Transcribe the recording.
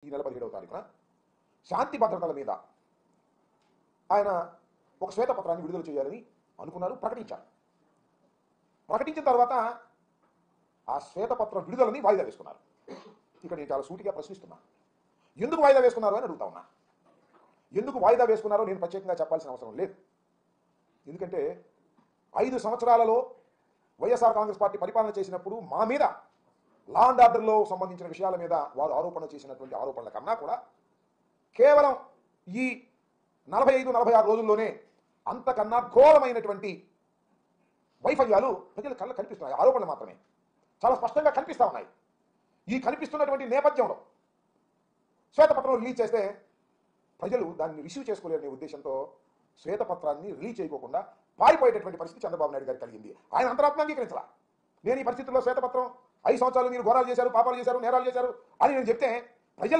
ఈ నెల 17వ తారీఖున శాంతి భద్రతల మీద ఆయన ఒక శ్వేతపత్రాన్ని విడుదల చేయాలని అనుకున్నారు, ప్రకటించారు. ప్రకటించిన తర్వాత ఆ శ్వేతపత్ర విడుదలని వాయిదా వేసుకున్నారు. ఇక్కడ నేను చాలా సూటిగా ప్రశ్నిస్తున్నా, ఎందుకు వాయిదా వేసుకున్నారు అని అడుగుతా ఉన్నా. ఎందుకు వాయిదా వేసుకున్నారో నేను ప్రత్యేకంగా చెప్పాల్సిన అవసరం లేదు. ఎందుకంటే 5 సంవత్సరాలలో వైఎస్ఆర్ కాంగ్రెస్ పార్టీ పరిపాలన చేసినప్పుడు మా మీద లా అండ్ ఆర్డర్లో సంబంధించిన విషయాల మీద వారు ఆరోపణ చేసినటువంటి ఆరోపణల కన్నా కూడా కేవలం ఈ 45-46 రోజుల్లోనే అంతకన్నా ఘోరమైనటువంటి వైఫల్యాలు ప్రజల కళ్ళ కనిపిస్తున్నాయి. ఆరోపణలు మాత్రమే చాలా స్పష్టంగా కనిపిస్తూ ఉన్నాయి. ఈ కనిపిస్తున్నటువంటి నేపథ్యంలో శ్వేతపత్రం రిలీజ్ చేస్తే ప్రజలు దాన్ని రిసీవ్ చేసుకోలేరనే ఉద్దేశంతో శ్వేతపత్రాన్ని రిలీజ్ చేయకోకుండా పారిపోయేటటువంటి పరిస్థితి చంద్రబాబు నాయుడు గారికి కలిగింది. ఆయన అంతరాత్మ అంగీకరించాల. నేను ఈ పరిస్థితుల్లో శ్వేతపత్రం 5 సంవత్సరాలు మీరు ఘోరాలు చేశారు, పాపాలు చేశారు, నేరాలు చేశారు అని నేను చెప్తే ప్రజలు